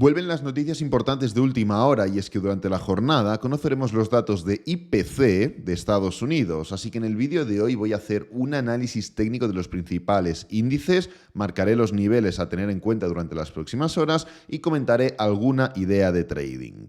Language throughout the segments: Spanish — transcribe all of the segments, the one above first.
Vuelven las noticias importantes de última hora y es que durante la jornada conoceremos los datos de IPC de Estados Unidos, así que en el vídeo de hoy voy a hacer un análisis técnico de los principales índices, marcaré los niveles a tener en cuenta durante las próximas horas y comentaré alguna idea de trading.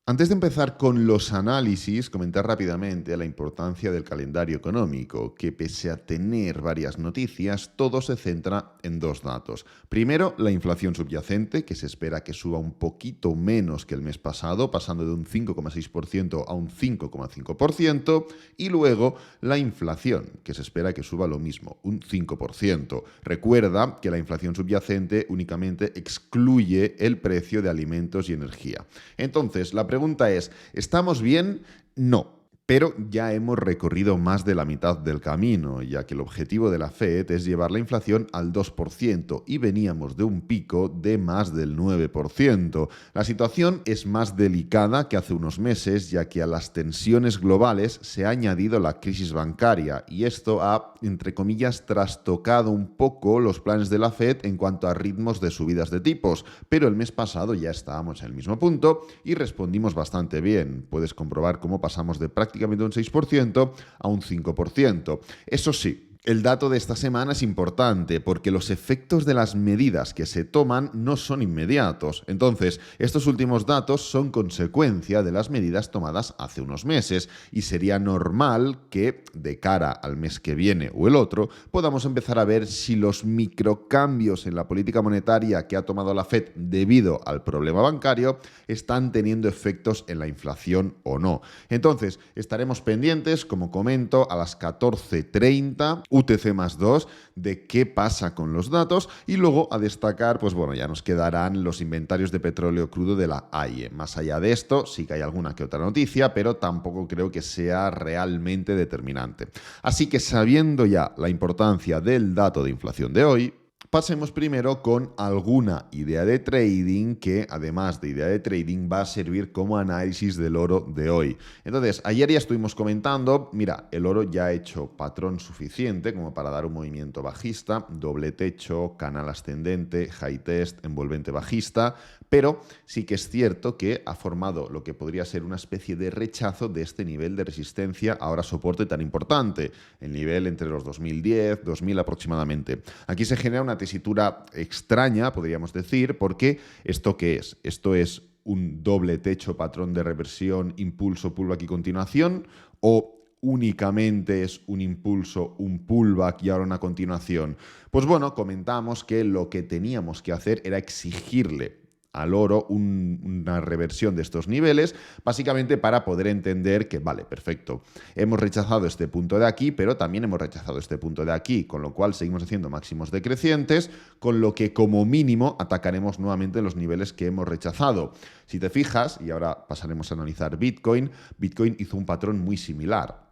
Antes de empezar con los análisis, comentar rápidamente la importancia del calendario económico, que pese a tener varias noticias, todo se centra en dos datos. Primero, la inflación subyacente, que se espera que suba un poquito menos que el mes pasado, pasando de un 5,6% a un 5,5%, y luego la inflación, que se espera que suba lo mismo, un 5%. Recuerda que la inflación subyacente únicamente excluye el precio de alimentos y energía. Entonces, la pregunta es, ¿estamos bien? No. Pero ya hemos recorrido más de la mitad del camino, ya que el objetivo de la Fed es llevar la inflación al 2% y veníamos de un pico de más del 9%. La situación es más delicada que hace unos meses, ya que a las tensiones globales se ha añadido la crisis bancaria y esto ha, entre comillas, trastocado un poco los planes de la Fed en cuanto a ritmos de subidas de tipos. Pero el mes pasado ya estábamos en el mismo punto y respondimos bastante bien. Puedes comprobar cómo pasamos de prácticamente un 6% a un 5%. Eso sí, el dato de esta semana es importante porque los efectos de las medidas que se toman no son inmediatos. Entonces, estos últimos datos son consecuencia de las medidas tomadas hace unos meses y sería normal que de cara al mes que viene o el otro podamos empezar a ver si los microcambios en la política monetaria que ha tomado la Fed debido al problema bancario están teniendo efectos en la inflación o no. Entonces, estaremos pendientes, como comento, a las 14:30 UTC más 2, de qué pasa con los datos y luego a destacar, pues bueno, ya nos quedarán los inventarios de petróleo crudo de la AIE. Más allá de esto, sí que hay alguna que otra noticia, pero tampoco creo que sea realmente determinante. Así que sabiendo ya la importancia del dato de inflación de hoy, pasemos primero con alguna idea de trading que, además de idea de trading, va a servir como análisis del oro de hoy. Entonces, ayer ya estuvimos comentando, mira, el oro ya ha hecho patrón suficiente como para dar un movimiento bajista, doble techo, canal ascendente, high test, envolvente bajista, pero sí que es cierto que ha formado lo que podría ser una especie de rechazo de este nivel de resistencia, ahora soporte tan importante, el nivel entre los 2010, 2000 aproximadamente. Aquí se genera una tesitura extraña, podríamos decir, porque ¿esto qué es? Esto es un doble techo, patrón de reversión, impulso, pullback y continuación, o únicamente es un impulso, un pullback y ahora una continuación. Pues bueno, comentamos que lo que teníamos que hacer era exigirle al oro una reversión de estos niveles, básicamente para poder entender que, vale, perfecto, hemos rechazado este punto de aquí, pero también hemos rechazado este punto de aquí, con lo cual seguimos haciendo máximos decrecientes, con lo que como mínimo atacaremos nuevamente los niveles que hemos rechazado. Si te fijas, y ahora pasaremos a analizar Bitcoin, Bitcoin hizo un patrón muy similar.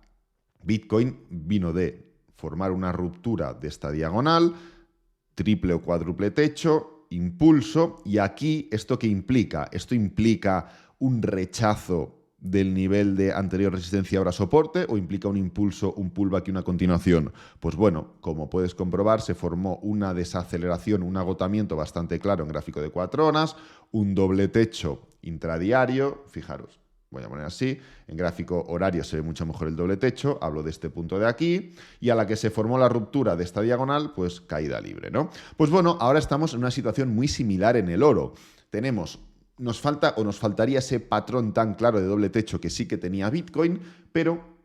Bitcoin vino de formar una ruptura de esta diagonal, triple o cuádruple techo, impulso, y aquí, ¿esto qué implica? Esto implica un rechazo del nivel de anterior resistencia ahora soporte o implica un impulso, un pullback y una continuación. Pues bueno, como puedes comprobar, se formó una desaceleración, un agotamiento bastante claro en gráfico de 4 horas, un doble techo intradiario, fijaros. Voy a poner así, en gráfico horario se ve mucho mejor el doble techo, hablo de este punto de aquí, y a la que se formó la ruptura de esta diagonal, pues caída libre, ¿no? Pues bueno, ahora estamos en una situación muy similar en el oro. Nos faltaría ese patrón tan claro de doble techo que sí que tenía Bitcoin, pero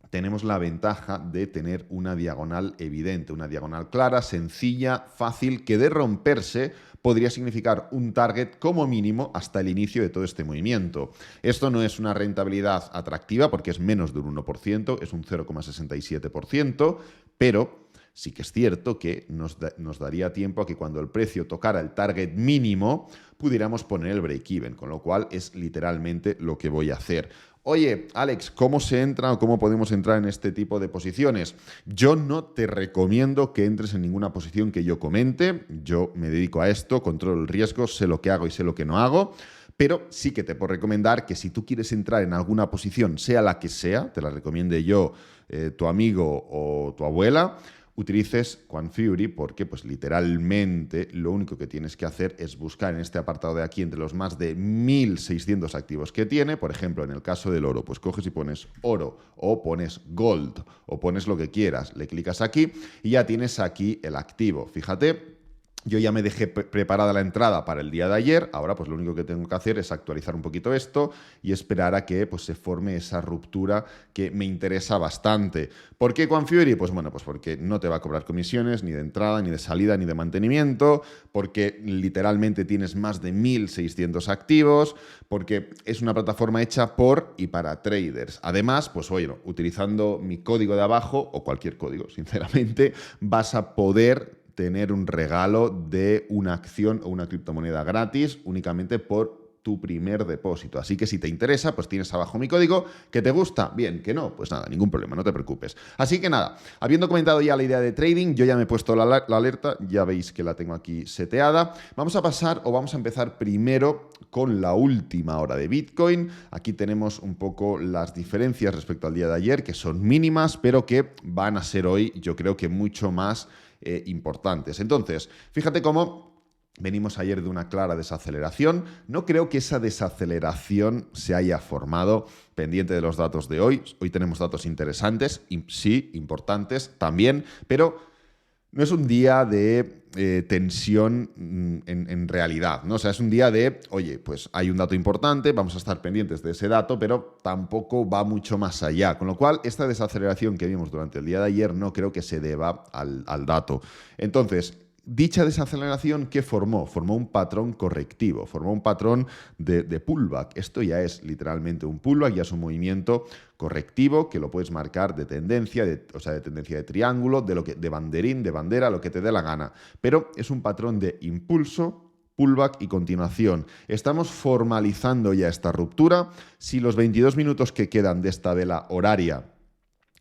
tenemos la ventaja de tener una diagonal evidente, una diagonal clara, sencilla, fácil, que de romperse podría significar un target como mínimo hasta el inicio de todo este movimiento. Esto no es una rentabilidad atractiva porque es menos de un 1%, es un 0,67%, pero sí que es cierto que nos daría tiempo a que cuando el precio tocara el target mínimo pudiéramos poner el break-even, con lo cual es literalmente lo que voy a hacer. Oye, Alex, ¿cómo se entra o cómo podemos entrar en este tipo de posiciones? Yo no te recomiendo que entres en ninguna posición que yo comente. Yo me dedico a esto, controlo el riesgo, sé lo que hago y sé lo que no hago. Pero sí que te puedo recomendar que si tú quieres entrar en alguna posición, sea la que sea, te la recomiende yo, tu amigo o tu abuela, utilices Quantfury porque pues literalmente lo único que tienes que hacer es buscar en este apartado de aquí entre los más de 1.600 activos que tiene. Por ejemplo, en el caso del oro, pues coges y pones oro o pones gold o pones lo que quieras, le clicas aquí y ya tienes aquí el activo. Fíjate, yo ya me dejé preparada la entrada para el día de ayer, ahora pues lo único que tengo que hacer es actualizar un poquito esto y esperar a que pues se forme esa ruptura que me interesa bastante. ¿Por qué Quantfury? Pues bueno, pues porque no te va a cobrar comisiones ni de entrada, ni de salida, ni de mantenimiento, porque literalmente tienes más de 1.600 activos, porque es una plataforma hecha por y para traders. Además, pues oye, utilizando mi código de abajo o cualquier código, sinceramente, vas a poder tener un regalo de una acción o una criptomoneda gratis únicamente por tu primer depósito. Así que si te interesa, pues tienes abajo mi código. ¿Que te gusta? Bien, que no, pues nada, ningún problema, no te preocupes. Así que nada, habiendo comentado ya la idea de trading, yo ya me he puesto la alerta, ya veis que la tengo aquí seteada. Vamos a empezar primero con la última hora de Bitcoin. Aquí tenemos un poco las diferencias respecto al día de ayer, que son mínimas, pero que van a ser hoy, yo creo que mucho más importantes. Entonces, fíjate cómo venimos ayer de una clara desaceleración. No creo que esa desaceleración se haya formado pendiente de los datos de hoy. Hoy tenemos datos interesantes, sí, importantes también, pero no es un día de tensión en realidad, ¿no? O sea, es un día de, oye, pues hay un dato importante, vamos a estar pendientes de ese dato, pero tampoco va mucho más allá. Con lo cual, esta desaceleración que vimos durante el día de ayer no creo que se deba al dato. Entonces, dicha desaceleración, ¿qué formó? Formó un patrón correctivo, formó un patrón de pullback. Esto ya es literalmente un pullback, ya es un movimiento correctivo que lo puedes marcar de tendencia, o sea, de tendencia de triángulo, de banderín, de bandera, lo que te dé la gana. Pero es un patrón de impulso, pullback y continuación. Estamos formalizando ya esta ruptura. Si los 22 minutos que quedan de esta vela horaria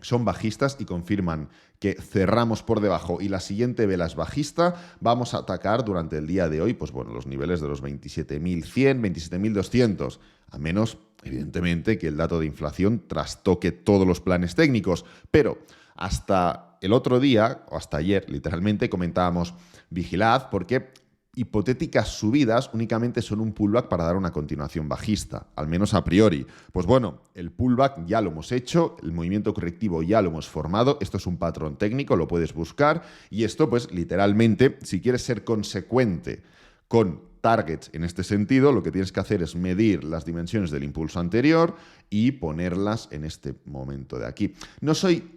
son bajistas y confirman que cerramos por debajo y la siguiente vela es bajista, vamos a atacar durante el día de hoy, pues bueno, los niveles de los 27.100, 27.200, a menos, evidentemente, que el dato de inflación trastoque todos los planes técnicos. Pero hasta el otro día, o hasta ayer, literalmente, comentábamos, vigilad, porque hipotéticas subidas únicamente son un pullback para dar una continuación bajista, al menos a priori. Pues bueno, el pullback ya lo hemos hecho, el movimiento correctivo ya lo hemos formado, esto es un patrón técnico, lo puedes buscar, y esto pues literalmente, si quieres ser consecuente con targets en este sentido, lo que tienes que hacer es medir las dimensiones del impulso anterior y ponerlas en este momento de aquí.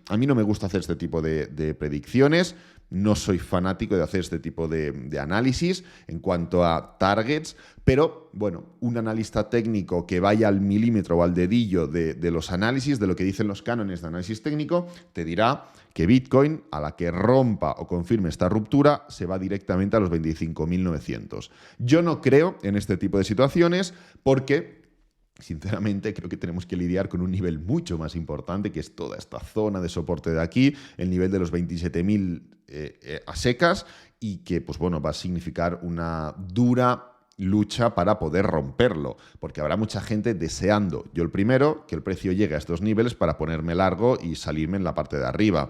A mí no me gusta hacer este tipo de predicciones, no soy fanático de hacer este tipo de análisis en cuanto a targets, pero bueno, un analista técnico que vaya al milímetro o al dedillo de los análisis, de lo que dicen los cánones de análisis técnico, te dirá que Bitcoin, a la que rompa o confirme esta ruptura, se va directamente a los 25.900. Yo no creo en este tipo de situaciones porque, sinceramente, creo que tenemos que lidiar con un nivel mucho más importante, que es toda esta zona de soporte de aquí, el nivel de los 27.000 a secas, y que, pues bueno, va a significar una dura lucha para poder romperlo, porque habrá mucha gente deseando, yo el primero, que el precio llegue a estos niveles para ponerme largo y salirme en la parte de arriba.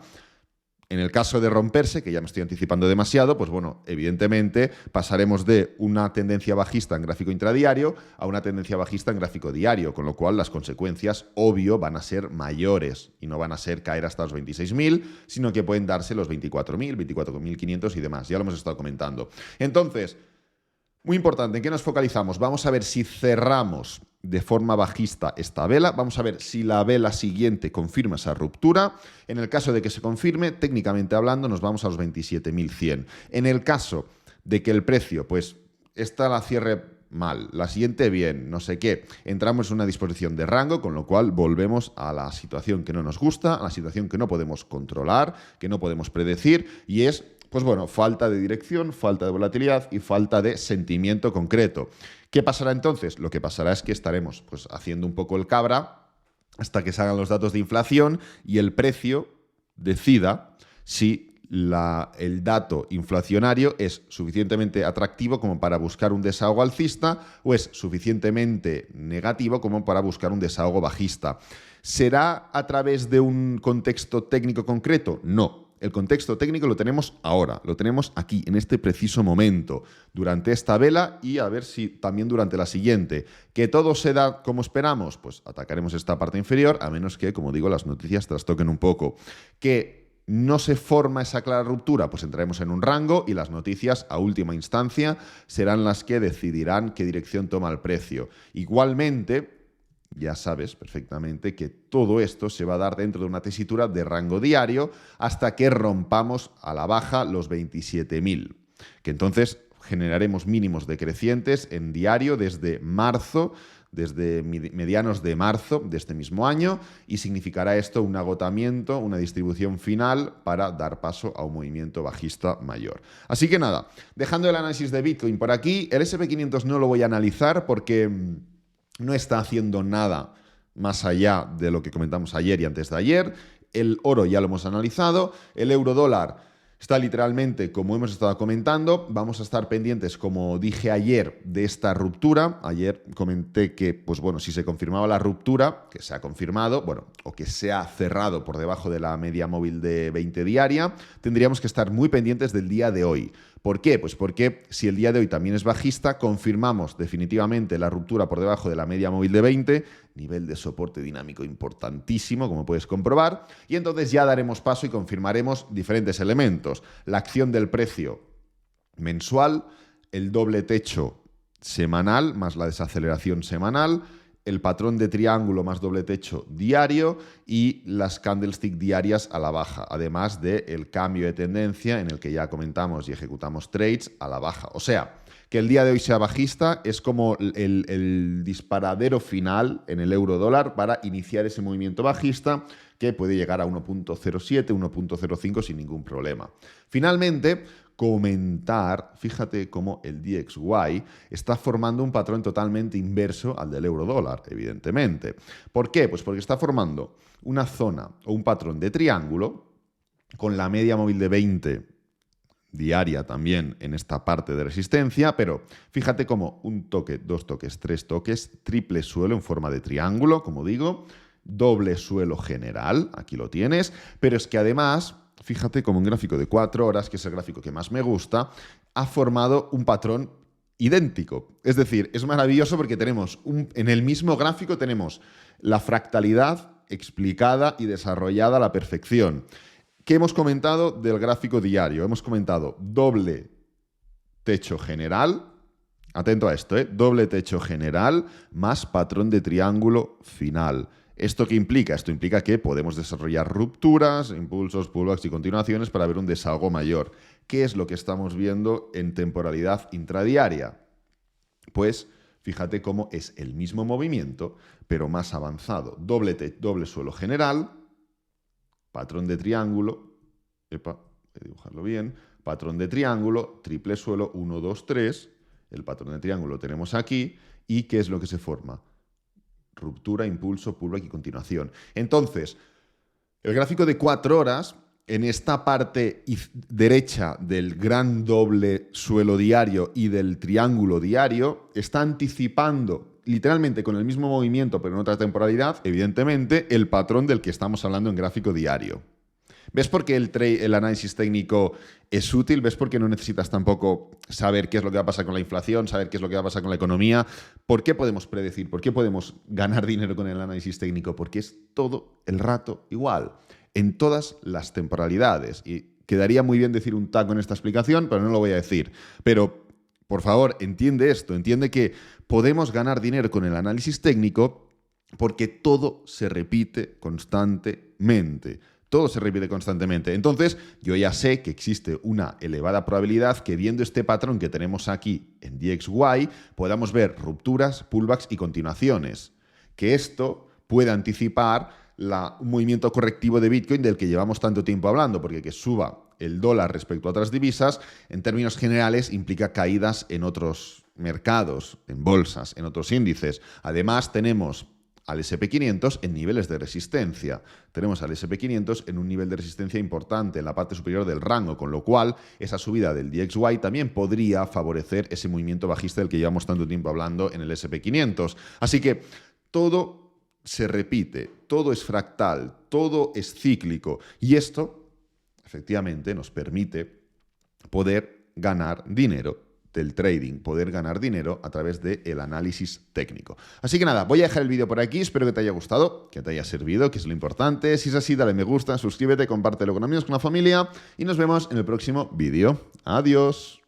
En el caso de romperse, que ya me estoy anticipando demasiado, pues bueno, evidentemente pasaremos de una tendencia bajista en gráfico intradiario a una tendencia bajista en gráfico diario, con lo cual las consecuencias, obvio, van a ser mayores y no van a ser caer hasta los 26.000, sino que pueden darse los 24.000, 24.500 y demás. Ya lo hemos estado comentando. Entonces, muy importante, ¿en qué nos focalizamos? Vamos a ver si cerramos de forma bajista esta vela, vamos a ver si la vela siguiente confirma esa ruptura. En el caso de que se confirme, técnicamente hablando, nos vamos a los 27.100. En el caso de que el precio, pues, esta la cierre mal, la siguiente bien, no sé qué, entramos en una disposición de rango, con lo cual volvemos a la situación que no nos gusta, a la situación que no podemos controlar, que no podemos predecir, y es, pues bueno, falta de dirección, falta de volatilidad y falta de sentimiento concreto. ¿Qué pasará entonces? Lo que pasará es que estaremos pues haciendo un poco el cabra hasta que salgan los datos de inflación y el precio decida si el dato inflacionario es suficientemente atractivo como para buscar un desahogo alcista o es suficientemente negativo como para buscar un desahogo bajista. ¿Será a través de un contexto técnico concreto? No. El contexto técnico lo tenemos ahora, lo tenemos aquí, en este preciso momento, durante esta vela y a ver si también durante la siguiente. ¿Que todo se da como esperamos? Pues atacaremos esta parte inferior, a menos que, como digo, las noticias trastoquen un poco. ¿Que no se forma esa clara ruptura? Pues entraremos en un rango y las noticias, a última instancia, serán las que decidirán qué dirección toma el precio. Igualmente, ya sabes perfectamente que todo esto se va a dar dentro de una tesitura de rango diario hasta que rompamos a la baja los 27.000, que entonces generaremos mínimos decrecientes en diario desde marzo, desde medianos de marzo de este mismo año, y significará esto un agotamiento, una distribución final para dar paso a un movimiento bajista mayor. Así que nada, dejando el análisis de Bitcoin por aquí, el S&P 500 no lo voy a analizar porque no está haciendo nada más allá de lo que comentamos ayer y antes de ayer. El oro ya lo hemos analizado. El euro dólar está literalmente como hemos estado comentando. Vamos a estar pendientes, como dije ayer, de esta ruptura. Ayer comenté que, pues bueno, si se confirmaba la ruptura, que se ha confirmado, bueno, o que se ha cerrado por debajo de la media móvil de 20 diaria, tendríamos que estar muy pendientes del día de hoy. ¿Por qué? Pues porque si el día de hoy también es bajista, confirmamos definitivamente la ruptura por debajo de la media móvil de 20, nivel de soporte dinámico importantísimo, como puedes comprobar, y entonces ya daremos paso y confirmaremos diferentes elementos. La acción del precio mensual, el doble techo semanal más la desaceleración semanal, el patrón de triángulo más doble techo diario y las candlestick diarias a la baja, además del cambio de tendencia en el que ya comentamos y ejecutamos trades a la baja. O sea, que el día de hoy sea bajista es como el disparadero final en el euro dólar para iniciar ese movimiento bajista que puede llegar a 1.07, 1.05 sin ningún problema. Finalmente, comentar, fíjate cómo el DXY está formando un patrón totalmente inverso al del euro dólar, evidentemente. ¿Por qué? Pues porque está formando una zona o un patrón de triángulo con la media móvil de 20 diaria también en esta parte de resistencia, pero fíjate cómo un toque, dos toques, tres toques, triple suelo en forma de triángulo, como digo, doble suelo general, aquí lo tienes, pero es que además, fíjate como un gráfico de 4 horas, que es el gráfico que más me gusta, ha formado un patrón idéntico. Es decir, es maravilloso porque tenemos en el mismo gráfico tenemos la fractalidad explicada y desarrollada a la perfección. ¿Qué hemos comentado del gráfico diario? Hemos comentado doble techo general, atento a esto, doble techo general más patrón de triángulo final. ¿Esto qué implica? Esto implica que podemos desarrollar rupturas, impulsos, pullbacks y continuaciones para ver un desahogo mayor. ¿Qué es lo que estamos viendo en temporalidad intradiaria? Pues fíjate cómo es el mismo movimiento, pero más avanzado. Doble suelo general, patrón de triángulo, voy a dibujarlo bien, patrón de triángulo, triple suelo, 1, 2, 3, el patrón de triángulo lo tenemos aquí, ¿y qué es lo que se forma? Ruptura, impulso, pullback y continuación. Entonces, el gráfico de 4 horas, en esta parte derecha del gran doble suelo diario y del triángulo diario, está anticipando literalmente con el mismo movimiento, pero en otra temporalidad, evidentemente, el patrón del que estamos hablando en gráfico diario. ¿Ves por qué el análisis técnico es útil? ¿Ves por qué no necesitas tampoco saber qué es lo que va a pasar con la inflación, saber qué es lo que va a pasar con la economía? ¿Por qué podemos predecir? ¿Por qué podemos ganar dinero con el análisis técnico? Porque es todo el rato igual, en todas las temporalidades. Y quedaría muy bien decir un taco en esta explicación, pero no lo voy a decir. Pero, por favor, entiende esto, entiende que podemos ganar dinero con el análisis técnico porque todo se repite constantemente. Todo se repite constantemente. Entonces, yo ya sé que existe una elevada probabilidad que viendo este patrón que tenemos aquí en DXY, podamos ver rupturas, pullbacks y continuaciones. Que esto pueda anticipar un movimiento correctivo de Bitcoin del que llevamos tanto tiempo hablando, porque que suba el dólar respecto a otras divisas, en términos generales, implica caídas en otros mercados, en bolsas, en otros índices. Además, tenemos al S&P 500 en niveles de resistencia. Tenemos al S&P 500 en un nivel de resistencia importante en la parte superior del rango, con lo cual esa subida del DXY también podría favorecer ese movimiento bajista del que llevamos tanto tiempo hablando en el S&P 500. Así que todo se repite, todo es fractal, todo es cíclico y esto efectivamente nos permite poder ganar dinero del trading, poder ganar dinero a través del análisis técnico. Así que nada, voy a dejar el vídeo por aquí, espero que te haya gustado, que te haya servido, que es lo importante. Si es así, dale me gusta, suscríbete, compártelo con amigos, con la familia y nos vemos en el próximo vídeo. Adiós.